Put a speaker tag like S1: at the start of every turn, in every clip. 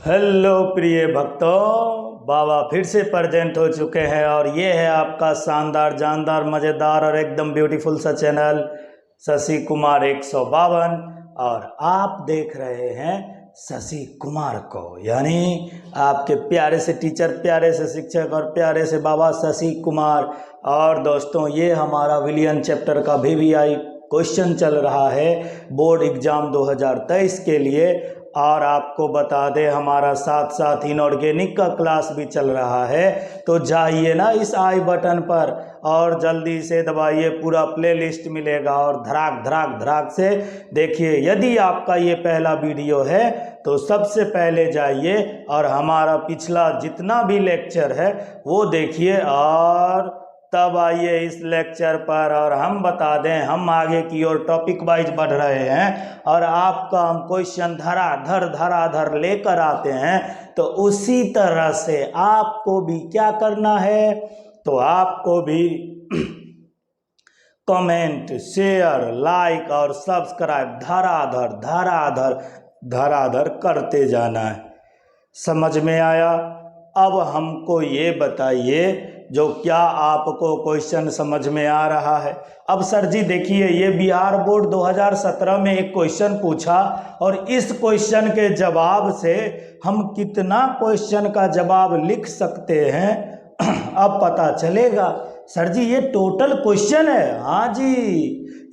S1: Hello प्रिय भक्तों, बाबा फिर से प्रेजेंट हो चुके हैं और ये है आपका शानदार जानदार मज़ेदार और एकदम ब्यूटीफुल सा चैनल शशि कुमार 152। और आप देख रहे हैं शशि कुमार को, यानी आपके प्यारे से टीचर, प्यारे से शिक्षक और प्यारे से बाबा शशि कुमार। और दोस्तों, ये हमारा विलियन चैप्टर का VVI क्वेश्चन चल रहा है बोर्ड एग्ज़ाम 2023 के लिए। और आपको बता दें, हमारा साथ साथ इनऑर्गेनिक का क्लास भी चल रहा है, तो जाइए ना इस आई बटन पर और जल्दी से दबाइए, पूरा प्लेलिस्ट मिलेगा और धड़ाक धड़ाक धड़ाक से देखिए। यदि आपका ये पहला वीडियो है तो सबसे पहले जाइए और हमारा पिछला जितना भी लेक्चर है वो देखिए और तब आइए इस लेक्चर पर। और हम बता दें, हम आगे की ओर टॉपिक वाइज बढ़ रहे हैं और आपका हम क्वेश्चन धराधर लेकर आते हैं। तो उसी तरह से आपको भी क्या करना है, तो आपको भी कमेंट, शेयर, लाइक और सब्सक्राइब धराधर करते जाना है। समझ में आया? अब हमको ये बताइए, जो क्या आपको क्वेश्चन समझ में आ रहा है? अब सर जी देखिए, ये बिहार बोर्ड 2017 में एक क्वेश्चन पूछा और इस क्वेश्चन के जवाब से हम कितना क्वेश्चन का जवाब लिख सकते हैं अब पता चलेगा। सर जी ये टोटल क्वेश्चन है? हाँ जी,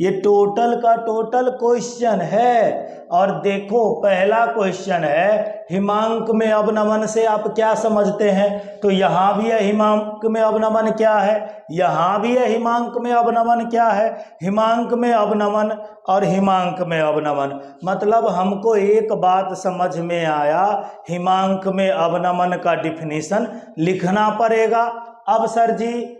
S1: ये टोटल का टोटल क्वेश्चन है। और देखो, पहला क्वेश्चन है हिमांक में अवनमन से आप क्या समझते हैं? तो यहाँ भी है हिमांक में अवनमन क्या है, यहाँ भी है हिमांक में अवनमन क्या है। हिमांक में अवनमन और हिमांक में अवनमन, मतलब हमको एक बात समझ में आया, हिमांक में अवनमन का डिफिनीशन लिखना पड़ेगा। अब सर जी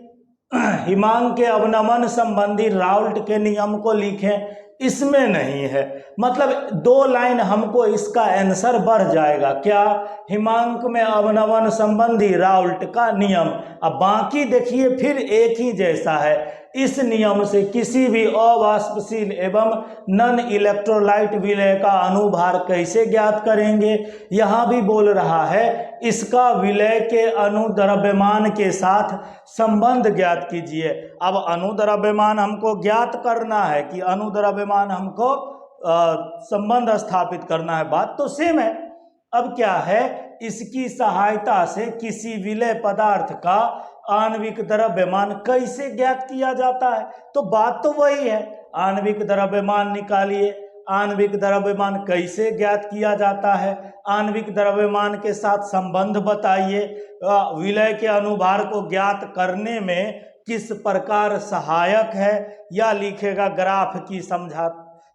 S1: हिमांक के अवनमन संबंधी राउल्ट के नियम को लिखें, इसमें नहीं है। मतलब 2 लाइन हमको इसका आंसर बढ़ जाएगा। क्या? हिमांक में अवनमन संबंधी राउल्ट का नियम। अब बाकी देखिए फिर एक ही जैसा है। इस नियम से किसी भी अवाष्पशील एवं नन इलेक्ट्रोलाइट विलय का अनुभार कैसे ज्ञात करेंगे? यहाँ भी बोल रहा है इसका विलय के अनुद्रव्यमान के साथ संबंध ज्ञात कीजिए। अब अनुद्रव्यमान हमको ज्ञात करना है कि अनुद्रव्यमान हमको संबंध स्थापित करना है, बात तो सेम है। अब क्या है, इसकी सहायता से किसी विलय पदार्थ का आणविक द्रव्यमान कैसे ज्ञात किया जाता है? तो बात तो वही है, आणविक द्रव्यमान निकालिए। आणविक द्रव्यमान कैसे ज्ञात किया जाता है? आणविक द्रव्यमान के साथ संबंध बताइए। विलय के अनुभार को ज्ञात करने में किस प्रकार सहायक है, या लिखेगा ग्राफ की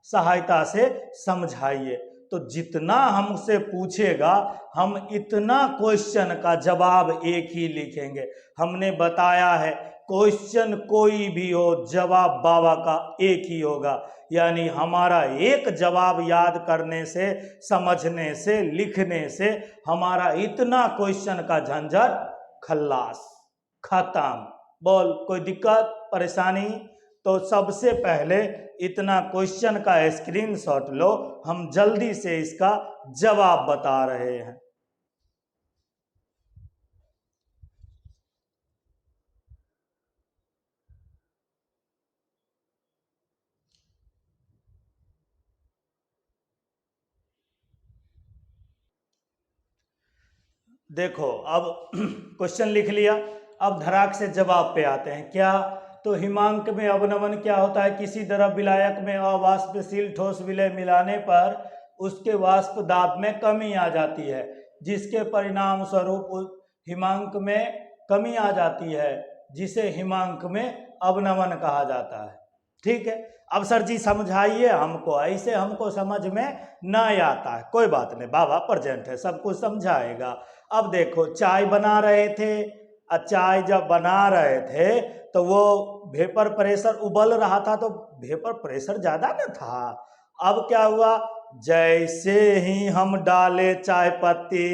S1: सहायता से समझाइए। तो जितना हमसे पूछेगा हम इतना क्वेश्चन का जवाब एक ही लिखेंगे। हमने बताया है क्वेश्चन कोई भी हो, जवाब बाबा का एक ही होगा। यानी हमारा एक जवाब याद करने से, समझने से, लिखने से हमारा इतना क्वेश्चन का झंझट खल्लास, खत्म। बोल, कोई दिक्कत परेशानी? तो सबसे पहले इतना क्वेश्चन का स्क्रीनशॉट लो, हम जल्दी से इसका जवाब बता रहे हैं। देखो, अब क्वेश्चन लिख लिया, अब धड़ाक से जवाब पे आते हैं। क्या? तो हिमांक में अवनमन क्या होता है? किसी द्रव विलायक में अवाष्पशील ठोस विलय मिलाने पर उसके वाष्प दाब में कमी आ जाती है, जिसके परिणाम स्वरूप हिमांक में कमी आ जाती है, जिसे हिमांक में अवनमन कहा जाता है। ठीक है, अब सर जी समझाइए हमको, ऐसे हमको समझ में ना आता है। कोई बात नहीं, बाबा प्रेजेंट है, सब कुछ समझाएगा। अब देखो, चाय बना रहे थे, चाय जब बना रहे थे तो वो वेपर प्रेशर उबल रहा था, तो वेपर प्रेशर ज्यादा न था। अब क्या हुआ, जैसे ही हम डाले चाय पत्ती,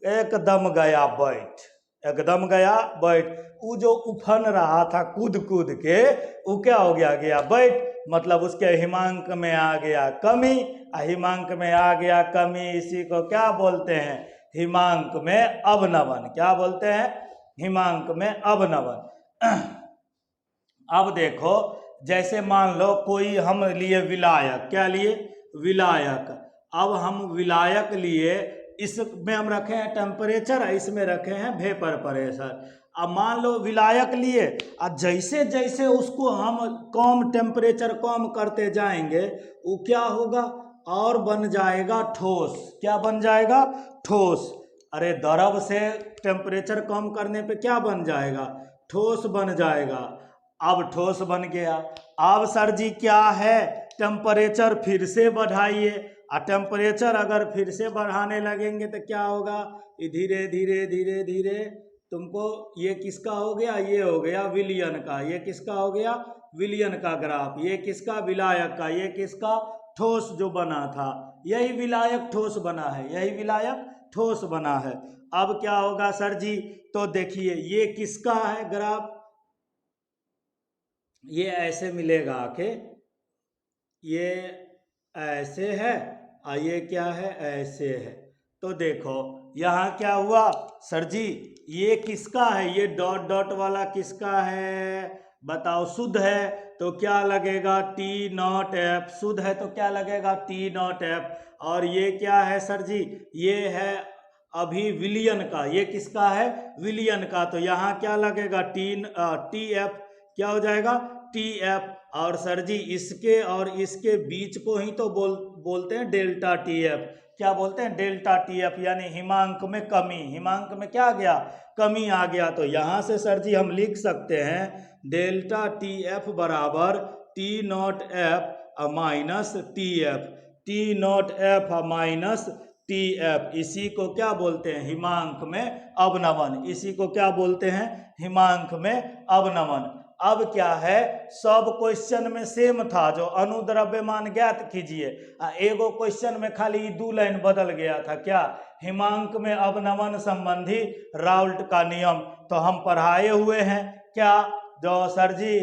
S1: एकदम गया बैठ, एकदम गया बैठ। वो जो उफन रहा था कूद कूद के, वो क्या हो गया, गया बैठ। मतलब उसके हिमांक में आ गया कमी, हिमांक में आ गया कमी। इसी को क्या बोलते हैं? हिमांक में अवनमन। क्या बोलते हैं? हिमांक में अवनमन। अब देखो, जैसे मान लो कोई हम लिए विलायक, क्या लिए? विलायक। अब हम विलायक लिए, इसमें हम रखे हैं टेम्परेचर, इसमें रखे हैं वेपर प्रेशर। अब मान लो विलायक लिए, और जैसे जैसे उसको हम कम टेम्परेचर कम करते जाएंगे, वो क्या होगा? और बन जाएगा ठोस। क्या बन जाएगा? ठोस। अरे द्रव से टेम्परेचर कम करने पे क्या बन जाएगा? ठोस बन जाएगा। अब ठोस बन गया। अब सर जी क्या है? टेम्परेचर फिर से बढ़ाइए, और टेम्परेचर अगर फिर से बढ़ाने लगेंगे तो क्या होगा? ये धीरे धीरे धीरे धीरे तुमको ये किसका हो गया? ये हो गया विलयन का। ये किसका हो गया? विलयन का ग्राफ। ये किसका? विलायक का। ये किसका? ठोस जो बना था, यही विलायक ठोस बना है। यही विलायक ठोस बना है। अब क्या होगा सर जी? तो देखिए ये किसका है ग्राफ? ये ऐसे मिलेगा कि ये ऐसे है, और ये क्या है? ऐसे है। तो देखो यहाँ क्या हुआ सर जी? ये किसका है? ये डॉट डॉट वाला किसका है? बताओ। शुद्ध है तो क्या लगेगा? T not F. शुद्ध है तो क्या लगेगा? T not F. और ये क्या है सर जी? ये है अभी विलियन का। ये किसका है? विलियन का। तो यहाँ क्या लगेगा? T F. क्या हो जाएगा? T F. और सर जी इसके और इसके बीच को ही तो बोलते हैं डेल्टा टी एफ। क्या बोलते हैं? डेल्टा टी एफ, यानी हिमांक में कमी। हिमांक में क्या आ गया? कमी आ गया। तो यहाँ से सर जी हम लिख सकते हैं डेल्टा टी एफ बराबर T not F minus T F. T not F minus T F, इसी को क्या बोलते हैं? हिमांक में अवनमन। इसी को क्या बोलते हैं? हिमांक में अवनमन। अब क्या है? सब क्वेश्चन में सेम था, जो अनुद्रव्यमान ज्ञात कीजिए। एगो क्वेश्चन में खाली 2 लाइन बदल गया था। क्या? हिमांक में अवनमन संबंधी राउल्ट का नियम। तो हम पढ़ाए हुए हैं। क्या? जो sir ji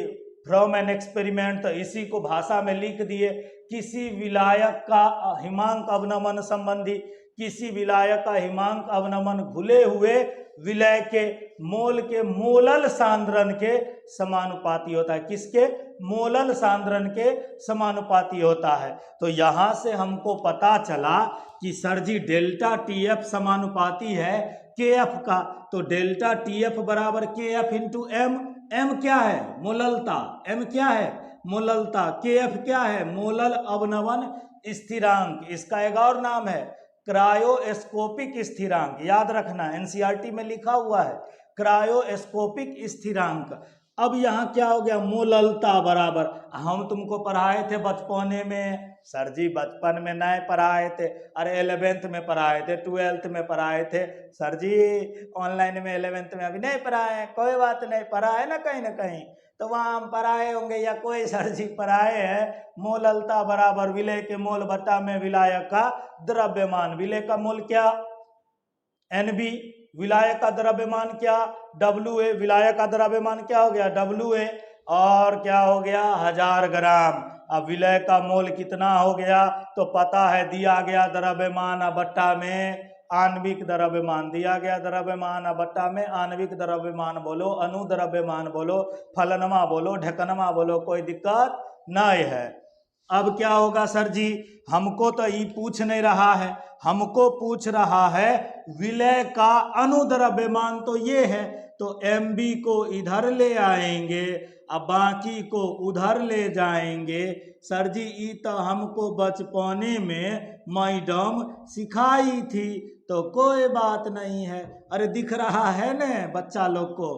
S1: from an experiment, तो इसी को भाषा में लिख दिए। किसी विलायक का हिमांक अवनमन संबंधी, किसी विलायक का हिमांक अवनमन घुले हुए विलय के मोल के मोलल सांद्रण के समानुपाती होता है। किसके? मोलल सांद्रण के समानुपाती होता है। तो यहाँ से हमको पता चला कि सर जी डेल्टा टी एफ समानुपाती है के एफ का। तो डेल्टा टी एफ बराबर के एफ इंटू एम। एम क्या है? मोललता। एम क्या है? मोललता। के एफ क्या है? मोलल अवनमन स्थिरांक। इसका एक और नाम है क्रायोस्कोपिक स्थिरांक। याद रखना, एनसीईआरटी में लिखा हुआ है क्रायोस्कोपिक स्थिरांक। अब यहाँ क्या हो गया? मोललता बराबर, हम तुमको पढ़ाए थे बचपने में। सर जी बचपन में नहीं पढ़ाए थे। अरे 11th में पढ़ाए थे, 12th में पढ़ाए थे। सर जी ऑनलाइन में 11th में अभी नहीं पढ़ाए। कोई बात नहीं, पढ़ाए ना कहीं तो वहाँ हम पढ़ाए होंगे, या कोई सर जी पढ़ाए हैं। मोललता बराबर विलय के मोल बटा में विलायक का द्रव्यमान। विलय का मोल क्या? NB। विलायक का द्रव्यमान क्या? WA। विलायक का द्रव्यमान क्या हो गया? WA। और क्या हो गया? 1000 ग्राम। अब विलय का मोल कितना हो गया? तो पता है, दिया गया द्रव्यमान बट्टा में आणविक द्रव्यमान। दिया गया द्रव्यमान बट्टा में आणविक द्रव्यमान बोलो, अनुद्रव्यमान बोलो, फलनमा बोलो, ढकनमा बोलो, कोई दिक्कत नहीं है। अब क्या होगा सर जी? हमको तो ये पूछ नहीं रहा है, हमको पूछ रहा है विलय का अनुद्रव्यमान। तो ये है, तो MB को इधर ले आएंगे, अब बाकी को उधर ले जाएंगे। सर जी ये तो हमको बचपने में मैडम सिखाई थी, तो कोई बात नहीं है। अरे दिख रहा है न बच्चा लोग को?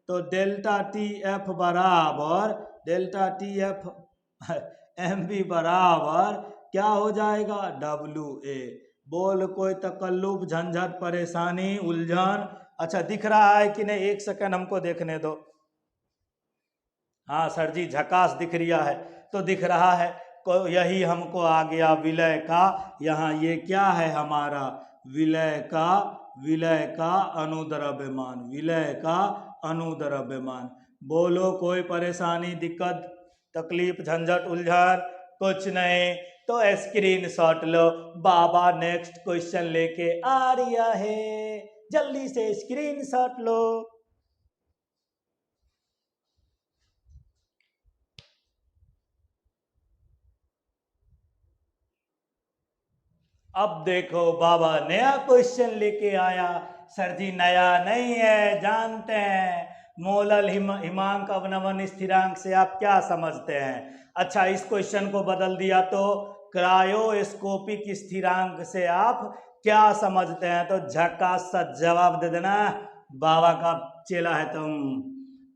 S1: तो डेल्टा टी एफ बराबर डेल्टा टी एफ MB बराबर क्या हो जाएगा? WA। बोल कोई तकल्लुफ, झंझट, परेशानी, उलझन? अच्छा दिख रहा है कि नहीं? एक सेकंड हमको देखने दो। हाँ सर जी झकास दिख रहा है। तो दिख रहा है, यही हमको आ गया विलय का। यहाँ ये क्या है हमारा? विलय का अनुद्रव्यमान। विलय का अनुद्रव्यमान। बोलो कोई परेशानी, दिक्कत, तकलीफ, झंझट, उलझन? कुछ नहीं। तो स्क्रीन शॉट लो, बाबा नेक्स्ट क्वेश्चन लेके आ रहा है, जल्दी से स्क्रीन शॉट लो। अब देखो बाबा नया क्वेश्चन लेके आया। सर जी नया नहीं है, जानते हैं। मोलल हिमांक अवनमन स्थिरांक से आप क्या समझते हैं? अच्छा, इस क्वेश्चन को बदल दिया तो क्रायोस्कोपिक स्थिरांक से आप क्या समझते हैं? तो झकास सा जवाब दे देना, बाबा का चेला है तुम।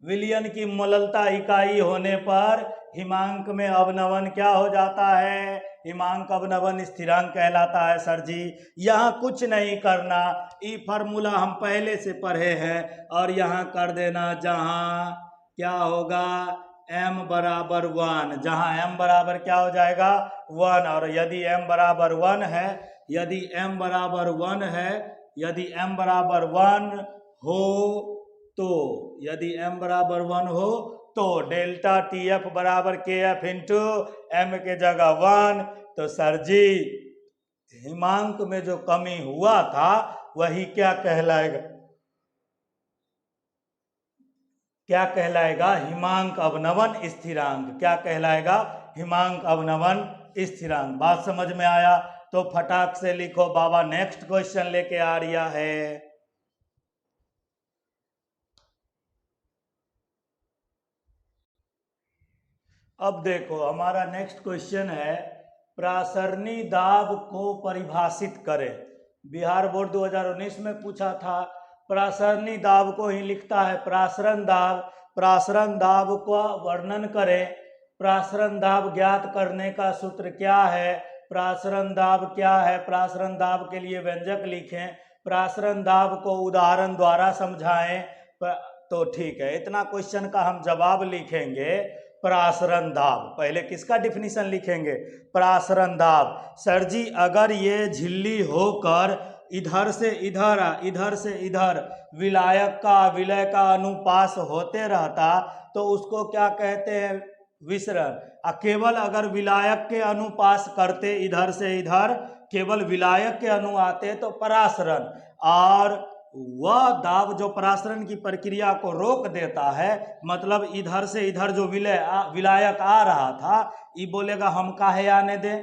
S1: विलयन की मोललता इकाई होने पर हिमांक में अवनमन क्या हो जाता है? हिमांक अवनमन स्थिरांक कहलाता है। सर जी यहाँ कुछ नहीं करना, ई फार्मूला हम पहले से पढ़े हैं और यहाँ कर देना जहाँ क्या होगा m बराबर 1, जहाँ m बराबर क्या हो जाएगा 1। और यदि m बराबर 1 है, यदि m बराबर 1 है, यदि m बराबर 1 हो तो, यदि m बराबर 1 हो तो डेल्टा टी एफ बराबर के एफ इंटू एम के जगह 1। तो सर जी हिमांक में जो कमी हुआ था वही क्या कहलाएगा? क्या कहलाएगा? हिमांक अवनमन स्थिरांक। क्या कहलाएगा? हिमांक अवनमन स्थिरांक। बात समझ में आया? तो फटाक से लिखो, बाबा नेक्स्ट क्वेश्चन लेके आ रहा है। अब देखो हमारा नेक्स्ट क्वेश्चन है, प्रासरणी दाब को परिभाषित करें। बिहार बोर्ड 2019 में पूछा था। प्रासरणी दाब को ही लिखता है प्रासरण दाब। प्रासरण दाब का वर्णन करें। प्रासरण दाब ज्ञात करने का सूत्र क्या है? प्रासरण दाब क्या है? प्रासरण दाब के लिए व्यंजक लिखें। प्रासरण दाब को उदाहरण द्वारा समझाएं। तो ठीक है, इतना क्वेश्चन का हम जवाब लिखेंगे। प्रासरण दाब, पहले किसका डिफिनीशन लिखेंगे? प्रासरण दाब। सर जी अगर ये झिल्ली होकर इधर से इधर विलायक का विलय का अनुपास होते रहता तो उसको क्या कहते हैं? विसरण। केवल अगर विलायक के अनुपास करते इधर से इधर, केवल विलायक के अनु आते तो परासरण। और वह दाब जो परासरण की प्रक्रिया को रोक देता है, मतलब इधर से इधर जो विलायक आ रहा था, ये बोलेगा हम काहे आने दे,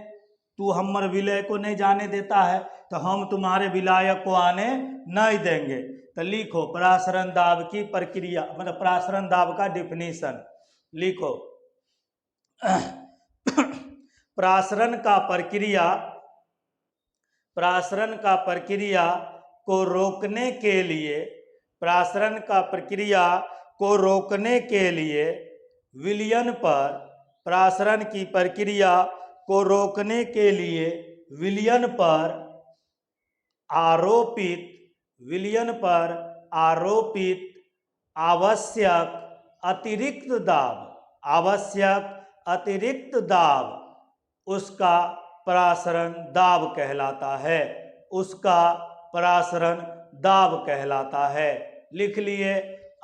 S1: तू हमर विलय को नहीं जाने देता है तो हम तुम्हारे विलायक को आने नहीं देंगे। तो लिखो परासरण दाब की प्रक्रिया, मतलब परासरण दाब का डिफिनीशन लिखो। प्रासरण का प्रक्रिया को रोकने के लिए, प्रासरण का प्रक्रिया को रोकने के लिए विलयन पर, प्रासरण की प्रक्रिया को रोकने के लिए विलयन पर आरोपित आवश्यक अतिरिक्त दाब उसका परासरण दाब कहलाता है, उसका परासरण दाब कहलाता है। लिख लिए।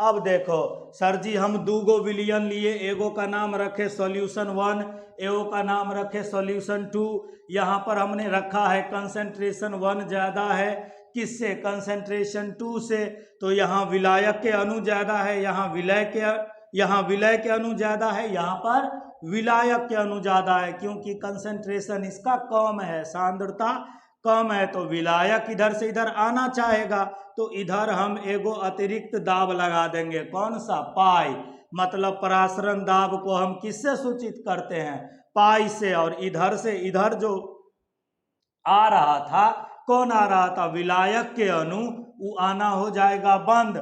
S1: अब देखो सर जी हम दूगो विलयन लिए, एगो का नाम रखे सॉल्यूशन 1, एगो का नाम रखे सॉल्यूशन 2। यहाँ पर हमने रखा है कंसंट्रेशन 1 ज़्यादा है, किससे? कंसंट्रेशन 2 से। तो यहाँ विलायक के अणु ज़्यादा है, यहाँ विलय के अणु ज़्यादा है, यहाँ पर विलायक के अणु ज़्यादा है, क्योंकि कंसंट्रेशन इसका कम है, सांद्रता कम है, तो विलायक इधर से इधर आना चाहेगा तो इधर हम एगो अतिरिक्त दाब लगा देंगे। कौन सा? पाई। मतलब परासरण दाब को हम किससे सूचित करते हैं? पाई से। और इधर से इधर जो आ रहा था, कौन आ रहा था? विलायक के अणु, वो आना हो जाएगा बंद।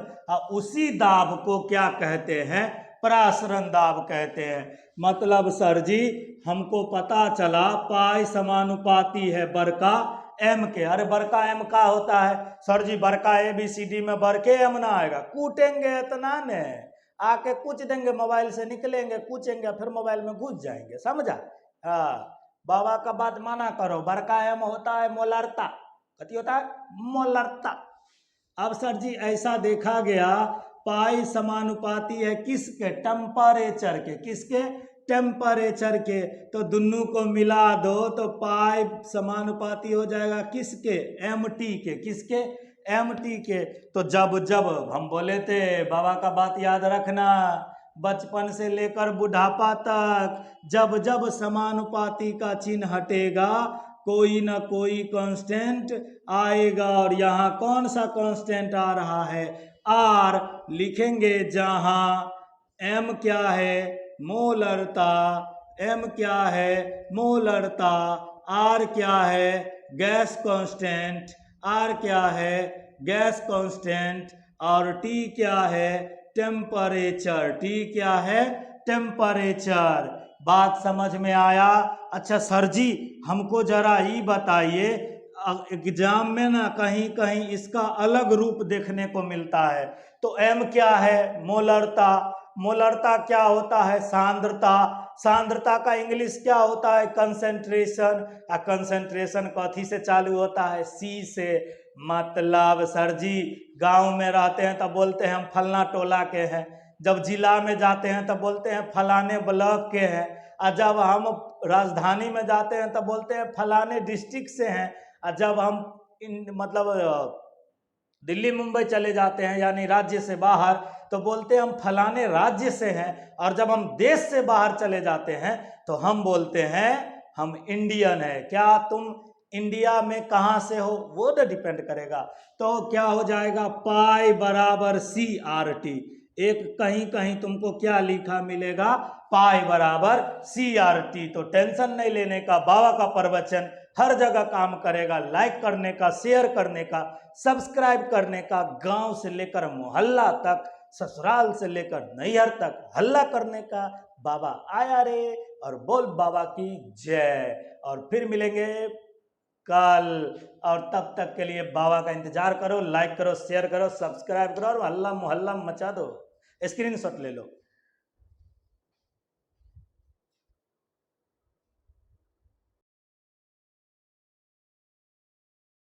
S1: उसी दाब को क्या कहते हैं? परासरण दाब कहते हैं। मतलब सर जी हमको पता चला पाई समानुपाती है बड़का एम के। अरे बड़का एम का होता है? सर जी बड़का ABCD में बड़के एम ना आएगा, कूटेंगे इतना ने, आके कुछ देंगे, मोबाइल से निकलेंगे, पूछेंगे, फिर मोबाइल में घुस जाएंगे, समझा? हाँ, बाबा का बात माना करो। बड़का एम होता है मोलरता। कथी होता है? मोलरता। अब सर जी ऐसा देखा गया पाई समानुपाती है किसके? टेम्परेचर के। किसके? टेम्परेचर के। तो दोनों को मिला दो तो पाई समानुपाती हो जाएगा किसके, mt के। किसके, mt के। तो जब जब हम बोले थे, बाबा का बात याद रखना, बचपन से लेकर बुढ़ापा तक जब जब समानुपाती का चिन्ह हटेगा कोई ना कोई कांस्टेंट आएगा। और यहाँ कौन सा कांस्टेंट आ रहा है, आर लिखेंगे, जहाँ m क्या है, मोलरता, m क्या है, मोलरता, r क्या है, गैस कांस्टेंट, r क्या है, गैस कांस्टेंट, और t क्या है, टेम्परेचर। t क्या है, टेम्परेचर। बात समझ में आया? अच्छा सर जी हमको जरा ये बताइए, एग्जाम में ना कहीं कहीं इसका अलग रूप देखने को मिलता है। तो m क्या है, मोलरता। मोलरता क्या होता है, सांद्रता। सांद्रता का इंग्लिश क्या होता है, कंसेंट्रेशन। कंसेंट्रेशन कथी से चालू होता है, C से। मतलब सर जी गांव में रहते हैं तब बोलते हैं हम फलना टोला के हैं, जब जिला में जाते हैं तब बोलते हैं फलाने ब्लॉक के हैं, और जब हम राजधानी में जाते हैं तब बोलते हैं फलाने डिस्ट्रिक्ट से हैं, और जब हम मतलब दिल्ली मुंबई चले जाते हैं यानी राज्य से बाहर तो बोलते हैं हम फलाने राज्य से हैं, और जब हम देश से बाहर चले जाते हैं तो हम बोलते हैं हम इंडियन है। क्या तुम इंडिया में कहाँ से हो वो तो डिपेंड करेगा। तो क्या हो जाएगा, पाई बराबर CRT। एक कहीं कहीं तुमको क्या लिखा मिलेगा, पाई बराबर CRT। तो टेंशन नहीं लेने का, बाबा का प्रवचन हर जगह काम करेगा। लाइक करने का, शेयर करने का, सब्सक्राइब करने का, गांव से लेकर मोहल्ला तक, ससुराल से लेकर नैहर तक हल्ला करने का। बाबा आया रे, और बोल बाबा की जय। और फिर मिलेंगे कल, और तब तक के लिए बाबा का इंतजार करो, लाइक करो, शेयर करो, सब्सक्राइब करो, और हल्ला मोहल्ला मचा दो। स्क्रीनशॉट ले लो।